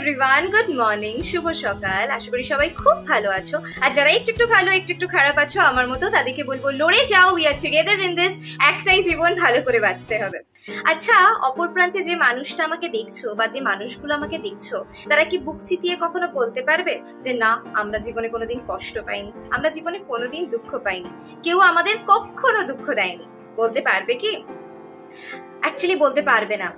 Everyone, good morning, শুভ সকাল। আশা করি সবাই খুব ভালো আছো। আর যারা একটু ভালো একটু খারাপ আছো আমার মতো, তাদেরকে বলবো লড়ে যাও, we are together in this. একটাই জীবন, ভালো করে বাঁচতে হবে। আচ্ছা, অপর প্রান্তে যে মানুষটা আমাকে দেখছো বা যে মানুষগুলো আমাকে দেখছো, তারা কি বুক চিতিয়ে কখনো বলতে পারবে যে না, আমরা জীবনে কোনোদিন কষ্ট পাইনি, আমরা জীবনে কোনোদিন দুঃখ পাইনি, কেউ আমাদের কখনো দুঃখ দেয়নি? বলতে পারবে কি? অ্যাকচুয়ালি বলতে পারবে না,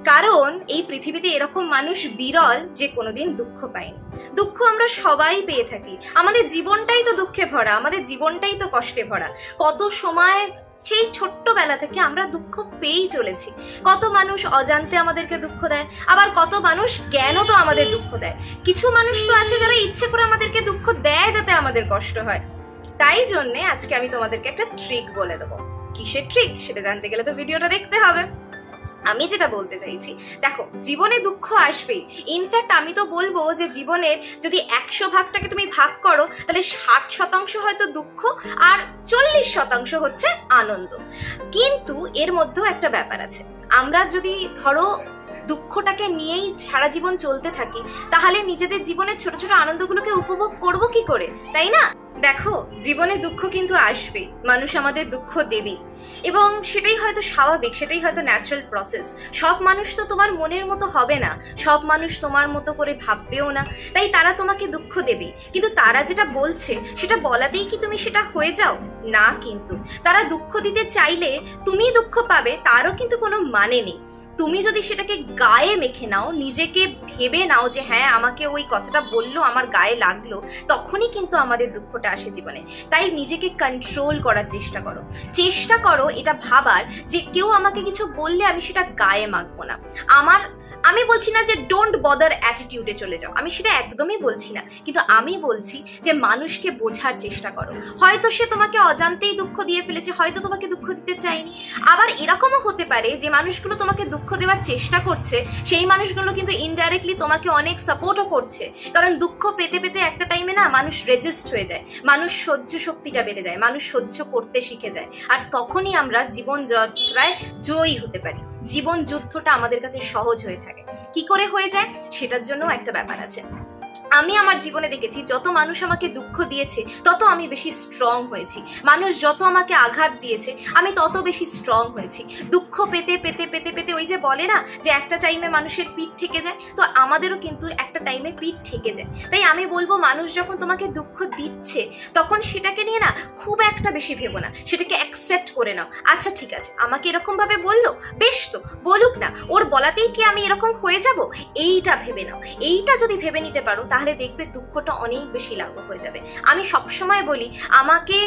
কারণ এই পৃথিবীতে এরকম মানুষ বিরল যে কোনোদিন দুঃখ পায়নি। দুঃখ আমরা সবাই পেয়ে থাকি, আমাদের জীবনটাই তো দুঃখে ভরা, আমাদের জীবনটাই তো কষ্টে ভরা। কত সময় সেই ছোট্টবেলা থেকে আমরা দুঃখ পেয়েই চলেছি। কত মানুষ অজান্তে আমাদেরকে দুঃখ দেয়, আবার কত মানুষ জ্ঞানও তো আমাদের দুঃখ দেয়। কিছু মানুষ তো আছে যারা ইচ্ছে করে আমাদেরকে দুঃখ দেয় যাতে আমাদের কষ্ট হয়। তাই জন্যে আজকে আমি তোমাদেরকে একটা ট্রিক বলে দেবো। কিসের ট্রিক সেটা জানতে গেলে তো ভিডিওটা দেখতে হবে। আমি যেটা বলতে চাইছি, দেখো, জীবনে দুঃখ আসবেই। ইনফ্যাক্ট আমি তো বলবো যে জীবনের যদি 100 ভাগটাকে তুমি ভাগ করো, তাহলে 60% হয়তো দুঃখ আর 40% হচ্ছে আনন্দ। কিন্তু এর মধ্যেও একটা ব্যাপার আছে। আমরা যদি ধরো দুঃখটাকে নিয়েই সারা জীবন চলতে থাকি, তাহলে নিজেদের জীবনের ছোট ছোট আনন্দগুলোকে উপভোগ করবো কি করে, তাই না? দেখো, জীবনে দুঃখ কিন্তু আসবে, মানুষ আমাদের দুঃখ দেবে, এবং সেটাই হয়তো স্বাভাবিক, সেটাই হয়তো ন্যাচারাল প্রসেস। সব মানুষ তো তোমার মনের মতো হবে না, সব মানুষ তোমার মতো করে ভাববেও না, তাই তারা তোমাকে দুঃখ দেবে। কিন্তু তারা যেটা বলছে সেটা বলাতেই কি তুমি সেটা হয়ে যাও? না, কিন্তু তারা দুঃখ দিতে চাইলে তুমি দুঃখ পাবে তারও কিন্তু কোনো মানে নেই। তুমি যদি সেটাকে গায়ে মেখে নাও, নিজেকে ভেবে নাও যে হ্যাঁ, আমাকে ওই কথাটা বললো, আমার গায়ে লাগলো, তখনই কিন্তু আমাদের দুঃখটা আসে জীবনে। তাই নিজেকে কন্ট্রোল করার চেষ্টা করো এটা ভাবার যে কেউ আমাকে কিছু বললে আমি সেটা গায়ে মাখবো না। আমি বলছি না যে ডোন্ট বদার অ্যাটিটিউডে চলে যাও, আমি সেটা একদমই বলছি না, কিন্তু আমি বলছি যে মানুষকে বোঝার চেষ্টা করো। হয়তো সে তোমাকে অজান্তেই দুঃখ দিয়ে ফেলেছে, হয়তো তোমাকে দুঃখ দিতে চায়নি। আবার এরকমও হতে পারে যে মানুষগুলো তোমাকে দুঃখ দেওয়ার চেষ্টা করছে, সেই মানুষগুলো কিন্তু ইনডাইরেক্টলি তোমাকে অনেক সাপোর্টও করছে। কারণ দুঃখ পেতে পেতে একটা টাইমে না মানুষ রেজিস্ট হয়ে যায়, মানুষ সহ্য শক্তিটা বেড়ে যায়, মানুষ সহ্য করতে শিখে যায়, আর তখনই আমরা জীবন যাত্রায় জয়ী হতে পারি। জীবন যুদ্ধটা আমাদের কাছে সহজ হয়ে থাকে। কি করে হয়ে যায় সেটার জন্য একটা ব্যাপার আছে। আমি আমার জীবনে দেখেছি, যত মানুষ আমাকে দুঃখ দিয়েছে তত আমি বেশি স্ট্রং হয়েছি। মানুষ যত আমাকে আঘাত দিয়েছে আমি তত বেশি স্ট্রং হয়েছি। দুঃখ পেতে পেতে পেতে পেতে ওই যে বলে না যে একটা টাইমে মানুষের পিঠ ঠেকে যায়, তো আমাদেরও কিন্তু একটা টাইমে পিঠ ঠেকে যায়। তাই আমি বলবো, মানুষ যখন তোমাকে দুঃখ দিচ্ছে তখন সেটাকে নিয়ে না খুব একটা বেশি ভেবো না, সেটাকে অ্যাকসেপ্ট করে নাও। আচ্ছা ঠিক আছে, আমাকে এরকম ভাবে বললো, বেশ, তো বলুক না, ওর বলাতেই কি আমি এরকম হয়ে যাব? এইটা ভেবে নাও। এইটা যদি ভেবে নিতে পারো তাহলে দেখবে দুঃখটা অনেক বেশি লাঘব হয়ে যাবে। আমি সবসময় বলি, আমাকে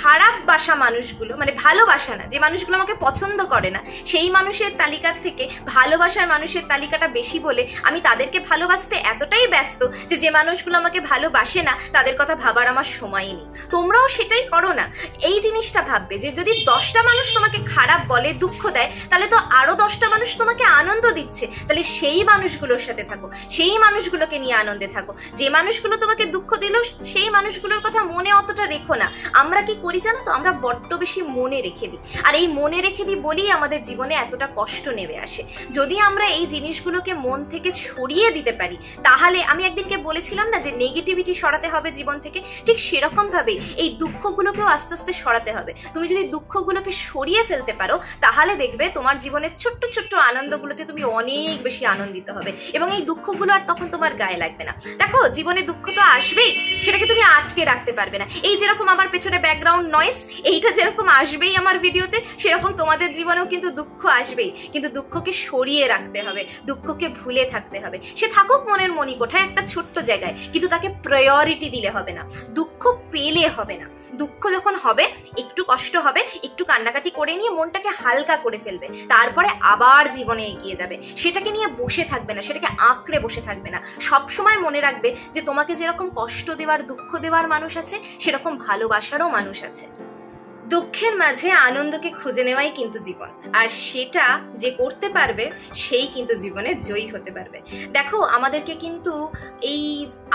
খারাপ বাসা মানুষগুলো, মানে ভালোবাসা না, যে মানুষগুলো আমাকে পছন্দ করে না সেই মানুষের তালিকার থেকে ভালোবাসার মানুষের তালিকাটা বেশি বলে আমি তাদেরকে ভালোবাসতে এতটাই ব্যস্ত যে মানুষগুলো আমাকে ভালোবাসে না তাদের কথা ভাবার আমার সময়ই নেই। তোমরাও সেটাই করো না। এই জিনিসটা ভাববে যে যদি 10টা মানুষ তোমাকে খারাপ বলে, দুঃখ দেয়, তাহলে তো আরো 10টা মানুষ তোমাকে আনন্দ দিচ্ছে, তাহলে সেই মানুষগুলোর সাথে থাকো, সেই মানুষগুলোকে নিয়ে আনন্দে থাকো। যে মানুষগুলো তোমাকে দুঃখ দিল সেই মানুষগুলোর কথা মনে অতটা রেখো না। আমরা কি করি জানো তো, আমরা বড্ড বেশি মনে রেখে দিই, আর এই মনে রেখে দিই বলেই আমাদের জীবনে এতটা কষ্ট নেমে আসে। যদি আমরা এই জিনিসগুলোকে মন থেকে সরিয়ে দিতে পারি, তাহলে আমি একদিনকে বলেছিলাম না যে নেগেটিভিটি সরাতে হবে জীবন থেকে, ঠিক সেরকম ভাবে এই দুঃখগুলোকেও আস্তে আস্তে সরাতে হবে। তুমি যদি দুঃখগুলোকে সরিয়ে ফেলতে পারো তাহলে দেখবে তোমার জীবনের ছোট্ট ছোট্ট আনন্দগুলোতে তুমি অনেক বেশি আনন্দিত হবে, এবং এই দুঃখগুলো আর তখন তোমার গায়ে লাগবে না। দেখো, জীবনে দুঃখ তো আসবেই, সেটাকে তুমি আটকে রাখতে পারবে না। এই যেরকম আমার পেছনে ব্যাকগ্রাউন্ড নয়েস, এইটা যেরকম আসবেই আমার ভিডিওতে, সেরকম তোমাদের জীবনেও কিন্তু দুঃখ আসবেই। কিন্তু দুঃখকে সরিয়ে রাখতে হবে, দুঃখকে ভুলে থাকতে হবে। সে থাকুক মনের মণিকোঠায় একটা ছোট্ট জায়গায়, কিন্তু তাকে প্রায়োরিটি দিলে হবে না, দুঃখ পেলে হবে না। দুঃখ যখন হবে, একটু কষ্ট হবে, একটু কান্নাকাটি করে নিয়ে মনটাকে হালকা করে ফেলবে, তারপরে আবার জীবনে এগিয়ে যাবে। সেটাকে নিয়ে বসে থাকবে না, সেটাকে আঁকড়ে বসে থাকবে না। সবসময় মনে রাখবে যে তোমাকে যেরকম কষ্ট দেওয়ার, দুঃখ দেওয়ার মানুষ আছে, সেরকম ভালোবাসারও মানুষ আছে। দুঃখের মাঝে আনন্দকে খুঁজে নেওয়াই কিন্তু জীবন, আর সেটা যে করতে পারবে সেই কিন্তু জীবনে জয়ী হতে পারবে। দেখো, আমাদেরকে কিন্তু এই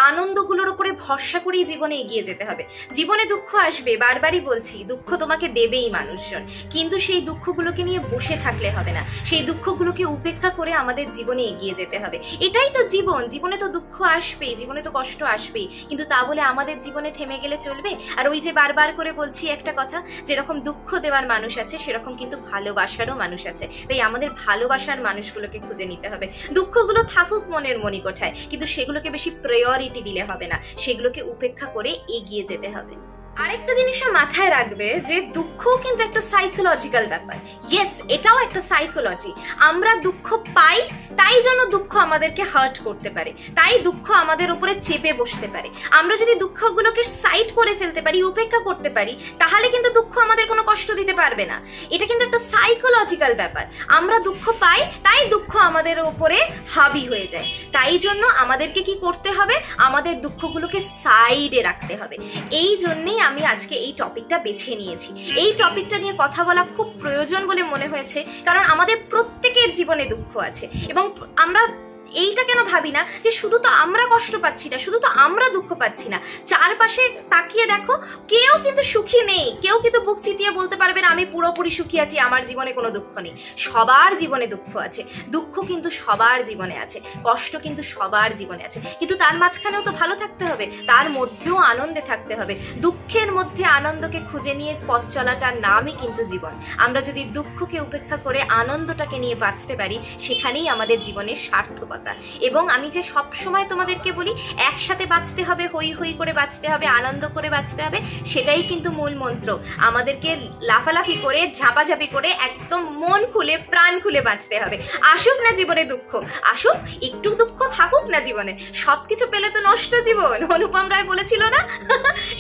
আনন্দগুলোর উপরে ভরসা করেই জীবনে এগিয়ে যেতে হবে। জীবনে দুঃখ আসবে, বারবারই বলছি, দুঃখ তোমাকে দেবেই মানুষজন, কিন্তু সেই দুঃখগুলোকে নিয়ে বসে থাকলে হবে না, সেই দুঃখগুলোকে উপেক্ষা করে আমাদের জীবনে এগিয়ে যেতে হবে। এটাই তো জীবন, জীবনে তো দুঃখ আসবেই, জীবনে তো কষ্ট আসবেই, কিন্তু তা বলে আমাদের জীবনে থেমে গেলে চলবে? আর ওই যে বারবার করে বলছি একটা কথা, যেরকম দুঃখ দেওয়ার মানুষ আছে সেরকম কিন্তু ভালোবাসারও মানুষ আছে। তাই আমাদের ভালোবাসার মানুষগুলোকে খুঁজে নিতে হবে। দুঃখগুলো থাকুক মনের মণিকোঠায়, কিন্তু সেগুলোকে বেশি প্রায়োরিটি দিলে হবে না, সেগুলোকে উপেক্ষা করে এগিয়ে যেতে হবে। আরেকটা জিনিসও মাথায় রাখবে যে দুঃখও কিন্তু একটা সাইকোলজিক্যাল ব্যাপার। ইয়েস, এটাও একটা সাইকোলজি। আমরা দুঃখ পাই, তাই জন্য দুঃখ আমাদেরকে হার্ট করতে পারে, তাই দুঃখ আমাদের উপরে চেপে বসতে পারে। আমরা যদি দুঃখগুলোকে সাইড করে ফেলতে পারি, উপেক্ষা করতে পারি, তাহলে কিন্তু দুঃখ আমাদের কোনো কষ্ট দিতে পারবে না। এটা কিন্তু একটা সাইকোলজিক্যাল ব্যাপার। আমরা দুঃখ পাই, তাই দুঃখ আমাদের উপরে হাবি হয়ে যায়। তাই জন্য আমাদেরকে কি করতে হবে? আমাদের দুঃখগুলোকে সাইডে রাখতে হবে। এই জন্যই আমি আজকে এই টপিকটা বেছে নিয়েছি। এই টপিকটা নিয়ে কথা বলা খুব প্রয়োজন বলে মনে হয়েছে, কারণ আমাদের প্রত্যেকের জীবনে দুঃখ আছে, এবং আমরা এইটা কেন ভাবি না যে শুধু তো আমরা কষ্ট পাচ্ছি না, শুধু তো আমরা দুঃখ পাচ্ছি না, চারপাশে তাকিয়ে দেখো, কেউ কিন্তু সুখী নেই, কেউ কিন্তু বুক চিতিয়ে বলতে পারবে না আমি পুরোপুরি সুখী আছি, আমার জীবনে কোনো দুঃখ নেই। সবার জীবনে দুঃখ আছে, দুঃখ কিন্তু সবার জীবনে আছে, কষ্ট কিন্তু সবার জীবনে আছে, কিন্তু তার মাঝখানেও তো ভালো থাকতে হবে, তার মধ্যেও আনন্দে থাকতে হবে। দুঃখের মধ্যে আনন্দকে খুঁজে নিয়ে পথ চলাটার নামই কিন্তু জীবন। আমরা যদি দুঃখকে উপেক্ষা করে আনন্দটাকে নিয়ে বাঁচতে পারি, সেখানেই আমাদের জীবনের সার্থকতা। এবং আমি যে সব সময় তোমাদেরকে বলি একসাথে বাঁচতে হবে, হই হই করে বাঁচতে হবে, আনন্দ করে বাঁচতে হবে, সেটাই কিন্তু মূল মন্ত্র। আমাদেরকে লাফালাফি করে, ঝাপাঝাপি করে, একদম মন খুলে, প্রাণ খুলে বাঁচতে হবে। আসুক না জীবনে দুঃখ, আসুক, একটু দুঃখ থাকুক না জীবনে, সবকিছু পেলে তো নষ্ট জীবন, অনুপম রায় বলেছিল না?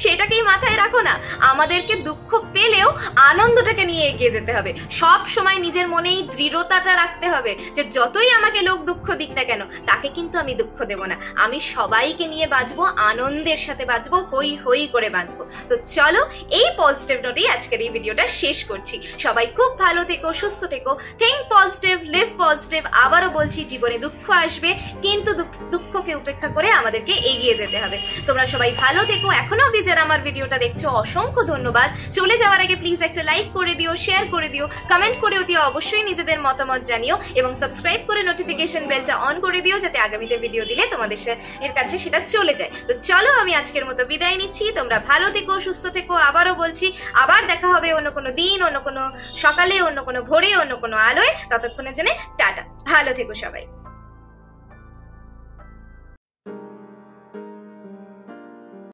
সেটাকেই মাথায় রাখো না। আমাদেরকে দুঃখ পেলেও আনন্দটাকে নিয়ে এগিয়ে যেতে হবে। সব সময় নিজের মনেই দৃঢ়তাটা রাখতে হবে যে যতই আমাকে লোক দুঃখ দিক না কেন, তাকে কিন্তু আমি দুঃখ দেব না, আমি সবাইকে নিয়ে বাঁচবো, আনন্দের সাথে বাঁচবো, হই হই করে বাঁচবো। তো চলো, এই পজিটিভ নোটেই আজকের এই ভিডিওটা শেষ করছি। সবাই খুব ভালো থেকো, সুস্থ থেকো, থিঙ্ক পজিটিভ, লিভ পজিটিভ। আবারও বলছি, জীবনে দুঃখ আসবে, কিন্তু দুঃখকে উপেক্ষা করে আমাদেরকে এগিয়ে যেতে হবে। তোমরা সবাই ভালো থেকো। এখনো অবধি যারা আমার ভিডিওটা দেখছো, অসংখ্য ধন্যবাদ। চলে যাওয়ার আগে প্লিজ একটা লাইক করে দিও, শেয়ার করে দিও, কমেন্ট করেও দিও, অবশ্যই নিজেদের মতামত জানিও, এবং সাবস্ক্রাইব করে নোটিফিকেশন বেলটা অন করে দিও, যাতে আগামীতে ভিডিও দিলে তোমাদের এর কাছে সেটা চলে যায়। তো চলো, আমি আজকের মতো বিদায় নিচ্ছি। তোমরা ভালো থেকো, সুস্থ থেকো। আবারও বলছি, আবার দেখা হবে অন্য কোনো দিন, অন্য কোনো সকালে, অন্য কোনো ভোরে, অন্য কোনো আলোয়। ততক্ষণের জন্য টাটা, ভালো থেকো সবাই।